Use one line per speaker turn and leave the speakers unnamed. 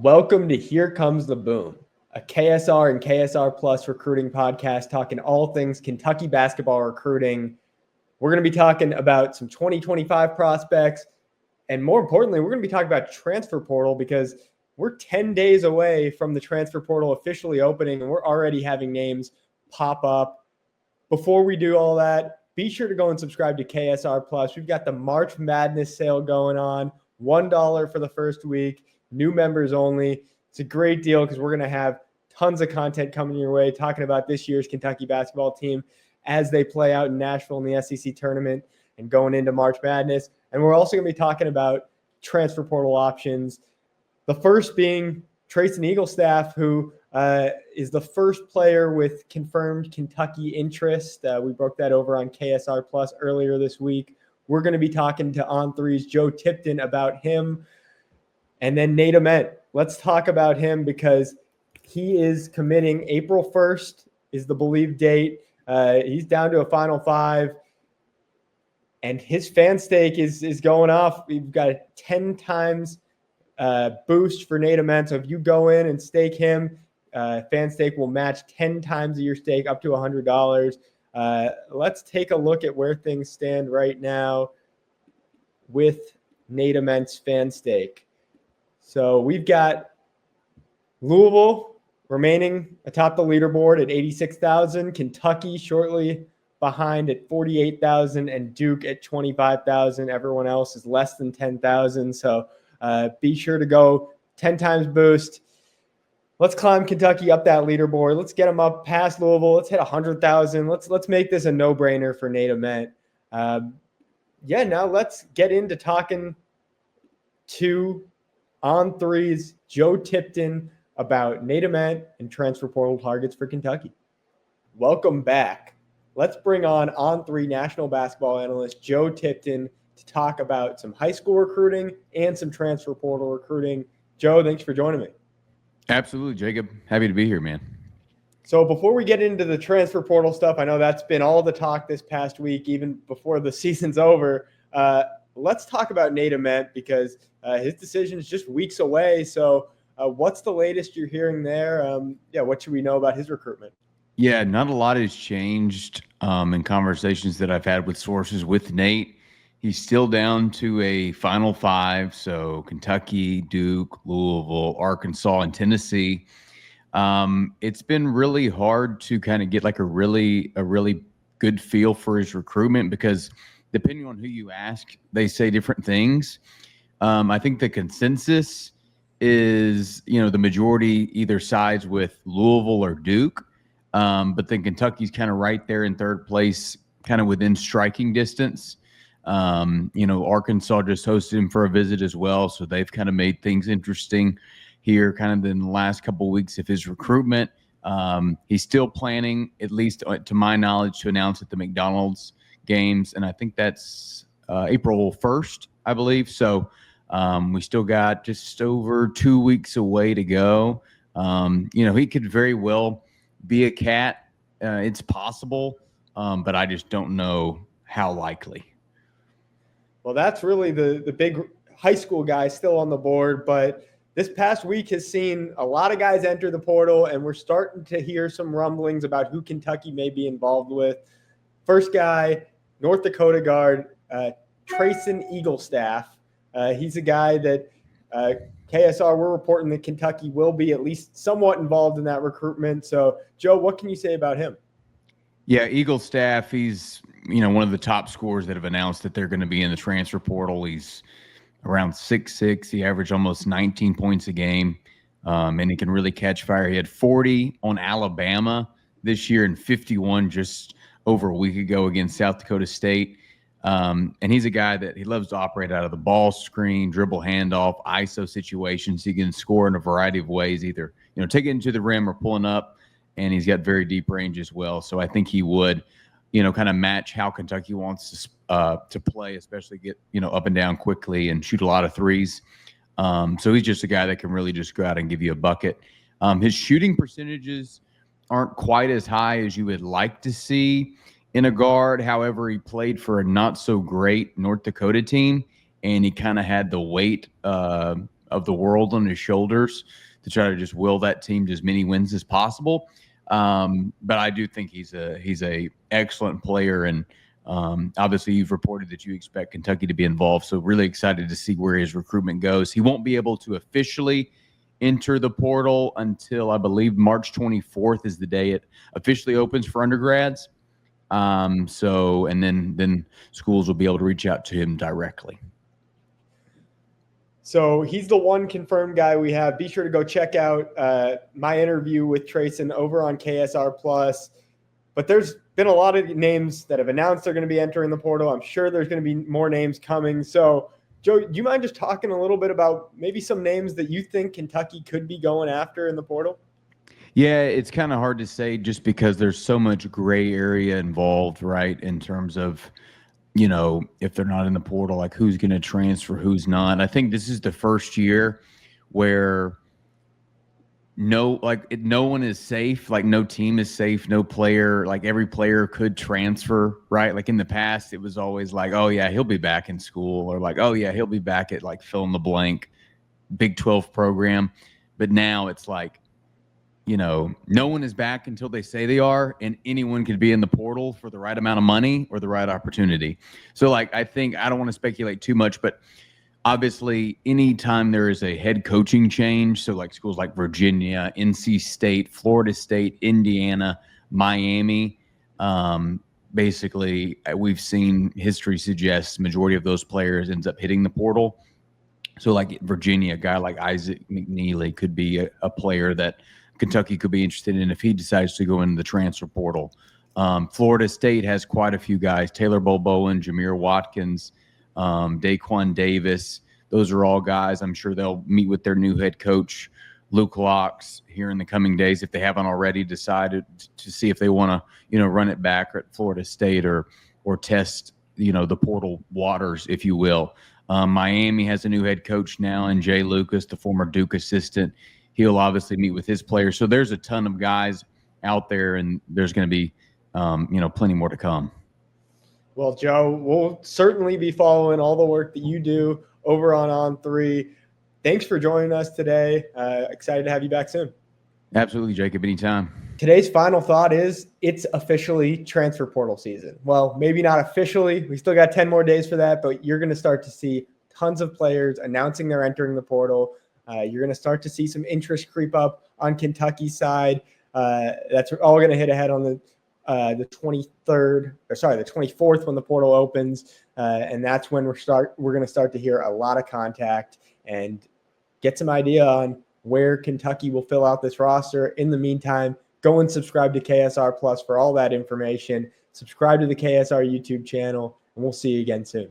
Welcome to Here Comes the Boom, a KSR and KSR Plus recruiting podcast talking all things Kentucky basketball recruiting. We're going to be talking about some 2025 prospects, and more importantly, we're going to be talking about transfer portal because we're 10 days away from the transfer portal officially opening, and we're already having names pop up. Before we do all that, be sure to go and subscribe to KSR Plus. We've got the March Madness sale going on, $1 for the first week. New members only. It's a great deal because we're going to have tons of content coming your way talking about this year's Kentucky basketball team as they play out in Nashville in the SEC tournament and going into March Madness. And we're also going to be talking about transfer portal options. The first being Trayson Eaglestaff, who is the first player with confirmed Kentucky interest. We broke that over on KSR Plus earlier this week. We're going to be talking to On3's Joe Tipton about him. And then Nate Ament, let's talk about him because he is committing April 1st is the believed date. He's down to a Final Five, and his fan stake is going off. We've got a 10 times boost for Nate Ament. So if you go in and stake him, fan stake will match 10 times of your stake up to $100. Let's take a look at where things stand right now with Nate Ament's fan stake. So we've got Louisville remaining atop the leaderboard at 86,000, Kentucky shortly behind at 48,000, and Duke at 25,000. Everyone else is less than 10,000. So be sure to go 10 times boost. Let's climb Kentucky up that leaderboard. Let's get them up past Louisville. Let's hit 100,000. Let's make this a no-brainer for Nate Ament. Now let's get into talking to On3's Joe Tipton about Nate Ament and transfer portal targets for Kentucky. Welcome back. Let's bring on3 national basketball analyst Joe Tipton to talk about some high school recruiting and some transfer portal recruiting. Joe, thanks for joining me.
Absolutely, Jacob. Happy to be here, man.
So before we get into the transfer portal stuff, I know that's been all the talk this past week, even before the season's over. Let's talk about Nate Ament because his decision is just weeks away. So what's the latest you're hearing there? What should we know about his recruitment?
Yeah, not a lot has changed in conversations that I've had with sources with Nate. He's still down to a Final Five, so Kentucky, Duke, Louisville, Arkansas, and Tennessee. It's been really hard to kind of get like a really good feel for his recruitment because depending on who you ask, they say different things. I think the consensus is, the majority either sides with Louisville or Duke, but then Kentucky's kind of right there in third place, kind of within striking distance. Arkansas just hosted him for a visit as well, so they've kind of made things interesting here kind of in the last couple of weeks of his recruitment. He's still planning, at least to my knowledge, to announce at the McDonald's games, and I think that's April 1st, I believe. So we still got just over 2 weeks away to go. He could very well be a cat. It's possible, but I just don't know how likely.
Well, that's really the big high school guy still on the board, but this past week has seen a lot of guys enter the portal, and we're starting to hear some rumblings about who Kentucky may be involved with. First guy, North Dakota guard, Trayson Eaglestaff. He's a guy that KSR, we're reporting that Kentucky will be at least somewhat involved in that recruitment. So, Joe, what can you say about him?
Yeah, Eaglestaff, he's, one of the top scorers that have announced that they're going to be in the transfer portal. He's around 6'6". He averaged almost 19 points a game, and he can really catch fire. He had 40 on Alabama this year and 51 just over a week ago against South Dakota State. And he's a guy that he loves to operate out of the ball screen, dribble handoff, ISO situations. He can score in a variety of ways, either, taking it to the rim or pulling up, and he's got very deep range as well. So I think he would, kind of match how Kentucky wants to play, especially get, up and down quickly and shoot a lot of threes. So he's just a guy that can really just go out and give you a bucket. His shooting percentages aren't quite as high as you would like to see in a guard. However, he played for a not so great North Dakota team, and he kind of had the weight of of the world on his shoulders to try to just will that team to as many wins as possible. But I do think he's a excellent player, and obviously you've reported that you expect Kentucky to be involved. So really excited to see where his recruitment goes. He won't be able to officially enter the portal until I believe March 24th is the day it officially opens for undergrads. And then schools will be able to reach out to him directly.
So he's the one confirmed guy we have. Be sure to go check out my interview with Trayson over on KSR Plus. But there's been a lot of names that have announced they're going to be entering the portal. I'm sure there's going to be more names coming. So, Joe, do you mind just talking a little bit about maybe some names that you think Kentucky could be going after in the portal?
Yeah, it's kind of hard to say just because there's so much gray area involved, right, in terms of, if they're not in the portal, like who's going to transfer, who's not. I think this is the first year where no one is safe, like no team is safe, no player, like every player could transfer, right? Like in the past, it was always like, oh yeah, he'll be back in school, or like, oh yeah, he'll be back at like fill in the blank Big 12 program. But now it's like, no one is back until they say they are, and anyone could be in the portal for the right amount of money or the right opportunity. So like, I don't want to speculate too much, but obviously anytime there is a head coaching change, so like schools like Virginia, NC State, Florida State, Indiana, Miami, basically we've seen history suggests majority of those players ends up hitting the portal. So like Virginia, a guy like Isaac McNeely could be a player that Kentucky could be interested in if he decides to go into the transfer portal. Florida State has quite a few guys: Taylor Boboan, Jameer Watkins, Daquan Davis. Those are all guys I'm sure they'll meet with their new head coach, Luke Locks, here in the coming days if they haven't already decided to see if they want to, run it back at Florida State or test, the portal waters, if you will. Miami has a new head coach now, and Jay Lucas, the former Duke assistant. He'll obviously meet with his players. So there's a ton of guys out there, and there's going to be, plenty more to come.
Well, Joe, we'll certainly be following all the work that you do over on On3. Thanks for joining us today. Excited to have you back soon.
Absolutely, Jacob. Anytime.
Today's final thought is it's officially transfer portal season. Well, maybe not officially. We still got 10 more days for that, but you're going to start to see tons of players announcing they're entering the portal. You're going to start to see some interest creep up on Kentucky's side. That's all going to hit ahead on the 24th when the portal opens, and that's when we're going to start to hear a lot of contact and get some idea on where Kentucky will fill out this roster. In the meantime, go and subscribe to KSR Plus for all that information. Subscribe to the KSR YouTube channel, and we'll see you again soon.